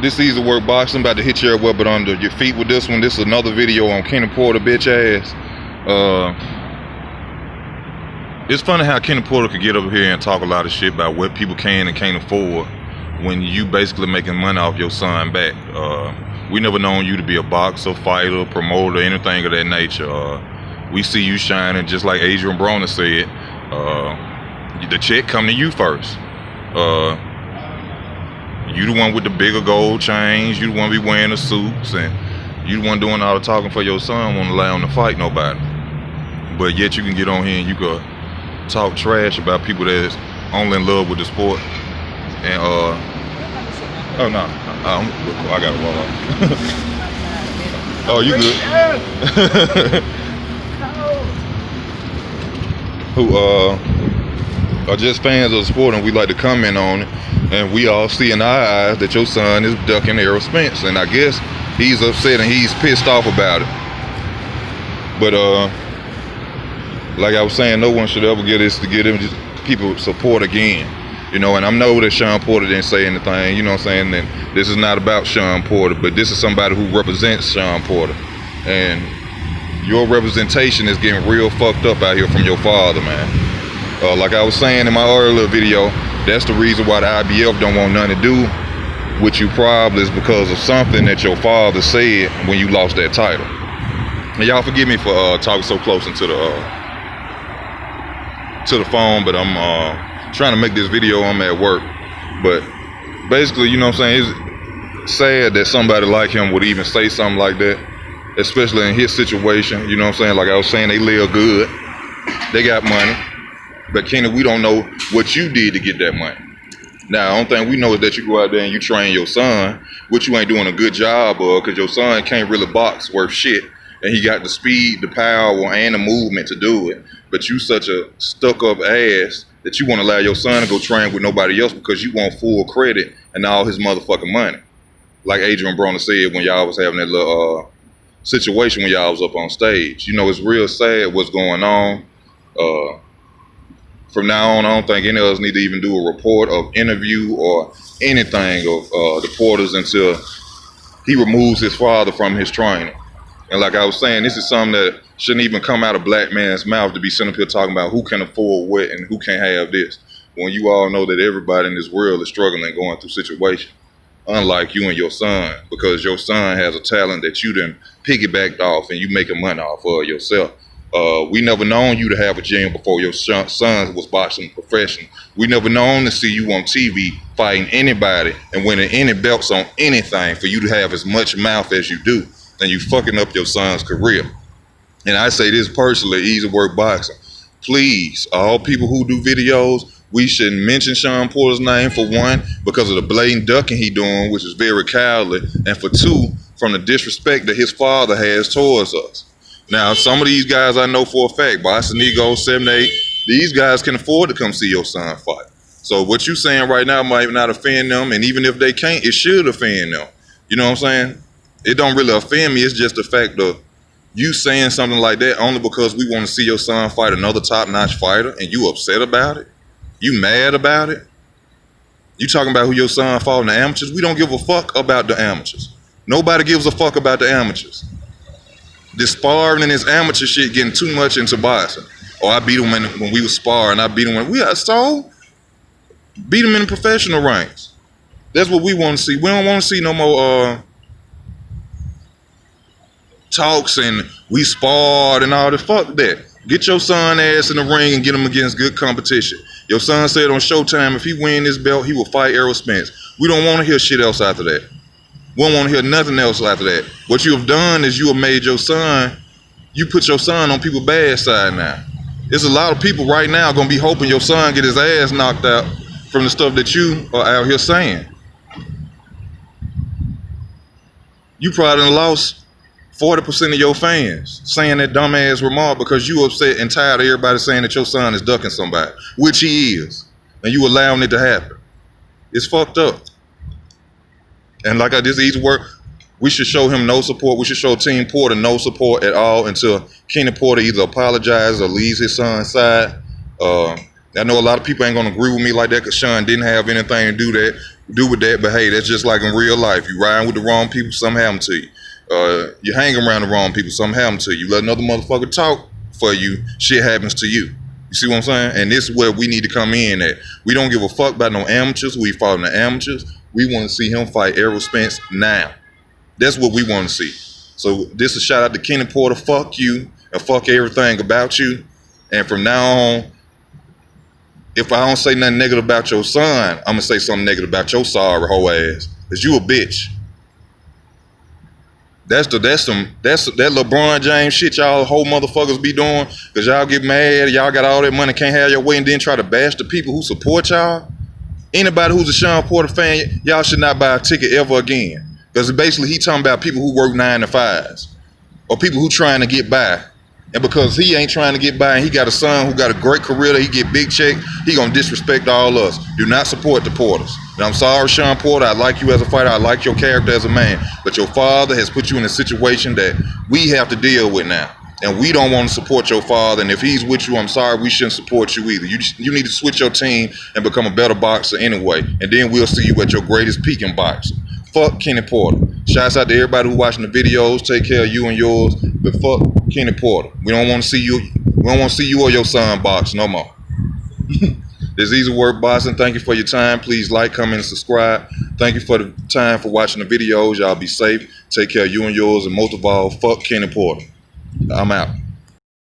This easy work boxing. About to hit you up but under your feet with this one. This is another video on Kenny Porter bitch ass. It's funny how Kenny Porter could get over here and talk a lot of shit about what people can and can't afford when you basically making money off your son back. We never known you to be a boxer, fighter, promoter, anything of that nature. We see you shining just like Adrian Broner said. The check come to you first. You the one with the bigger gold chains. You the one be wearing the suits, and you the one doing all the talking for your son. Won't allow him to fight nobody. But yet you can get on here and you can talk trash about people that's only in love with the sport. And oh no, I got it wrong. Oh, you good? Who are just fans of the sport, and we like to comment on it. And we all see in our eyes that your son is ducking Errol Spence, and I guess he's upset and he's pissed off about it. But like I was saying, no one should ever get this to get him just people support again. You know, and I know that Shawn Porter didn't say anything, you know what I'm saying? And this is not about Shawn Porter, but this is somebody who represents Shawn Porter. And your representation is getting real fucked up out here from your father, man. Like I was saying in my earlier video, that's the reason why the IBF don't want nothing to do with you probably is because of something that your father said when you lost that title. And y'all forgive me for talking so close into the phone, but I'm trying to make this video. I'm at work. But basically, you know what I'm saying, it's sad that somebody like him would even say something like that, especially in his situation. You know what I'm saying? Like I was saying, they live good, they got money. But Kenny, we don't know what you did to get that money. Now, the only thing we know is that you go out there and you train your son, which you ain't doing a good job of, because your son can't really box worth shit. And he got the speed, the power, and the movement to do it. But you such a stuck-up ass that you won't allow your son to go train with nobody else because you want full credit and all his motherfucking money. Like Adrian Broner said when y'all was having that little situation when y'all was up on stage. You know, it's real sad what's going on. From now on, I don't think any of us need to even do a report of interview or anything of the Porters until he removes his father from his training. And like I was saying, this is something that shouldn't even come out of black man's mouth to be sitting up here talking about who can afford what and who can't have this. When you all know that everybody in this world is struggling and going through situations, unlike you and your son, because your son has a talent that you done piggybacked off and you making money off of yourself. We never known you to have a gym before your son was boxing professional. We never known to see you on TV fighting anybody and winning any belts on anything for you to have as much mouth as you do. And you fucking up your son's career. And I say this personally, easy work boxing. Please, all people who do videos, we shouldn't mention Shawn Porter's name for one, because of the blatant ducking he doing, which is very cowardly. And for two, from the disrespect that his father has towards us. Now, some of these guys I know for a fact, Boxing Ego, 7-8, these guys can afford to come see your son fight. So what you saying right now might not offend them, and even if they can't, it should offend them. You know what I'm saying? It don't really offend me, it's just the fact of you saying something like that only because we want to see your son fight another top-notch fighter, and you upset about it? You mad about it? You talking about who your son fought in the amateurs? We don't give a fuck about the amateurs. Nobody gives a fuck about the amateurs. This sparring and this amateur shit getting too much into boxing. Oh, I beat him when we was sparring. I beat him when beat him in the professional ranks. That's what we want to see. We don't want to see no more talks and we sparred and all that. Fuck that. Get your son ass in the ring and get him against good competition. Your son said on Showtime if he win this belt, he will fight Errol Spence. We don't want to hear shit else after that. We don't want to hear nothing else after that. What you have done is you have made your son, you put your son on people's bad side now. There's a lot of people right now going to be hoping your son get his ass knocked out from the stuff that you are out here saying. You probably lost 40% of your fans saying that dumbass remark because you upset and tired of everybody saying that your son is ducking somebody, which he is, and you allowing it to happen. It's fucked up. And like this easy work, we should show him no support. We should show Team Porter no support at all until Kenny Porter either apologizes or leaves his son's side. I know a lot of people ain't gonna agree with me like that because Shawn didn't have anything to do that. do with that. But hey, that's just like in real life. You riding with the wrong people, something happen to you. You hang around the wrong people, something happen to you. You let another motherfucker talk for you, shit happens to you. You see what I'm saying? And this is where we need to come in at. We don't give a fuck about no amateurs. We fighting the amateurs. We want to see him fight Errol Spence now. That's what we want to see. So this is a shout out to Kenny Porter. Fuck you and fuck everything about you. And from now on, if I don't say nothing negative about your son, I'm gonna say something negative about your sorry hoe ass. Cause you a bitch. That's that LeBron James shit y'all whole motherfuckers be doing. Cause y'all get mad, y'all got all that money, can't have your way, and then try to bash the people who support y'all. Anybody who's a Shawn Porter fan, y'all should not buy a ticket ever again. Because basically he talking about people who work 9 to 5s. Or people who trying to get by. And because he ain't trying to get by and he got a son who got a great career that he get big check, he gonna disrespect all us. Do not support the Porters. And I'm sorry, Shawn Porter, I like you as a fighter, I like your character as a man. But your father has put you in a situation that we have to deal with now. And we don't want to support your father. And if he's with you, I'm sorry, we shouldn't support you either. You need to switch your team and become a better boxer anyway. And then we'll see you at your greatest peak in boxing. Fuck Kenny Porter. Shouts out to everybody who watching the videos. Take care of you and yours. But fuck Kenny Porter. We don't want to see you. We don't want to see you or your son box no more. This is Easy Work Boxing. Thank you for your time. Please like, comment, and subscribe. Thank you for the time for watching the videos. Y'all be safe. Take care of you and yours. And most of all, fuck Kenny Porter. I'm out.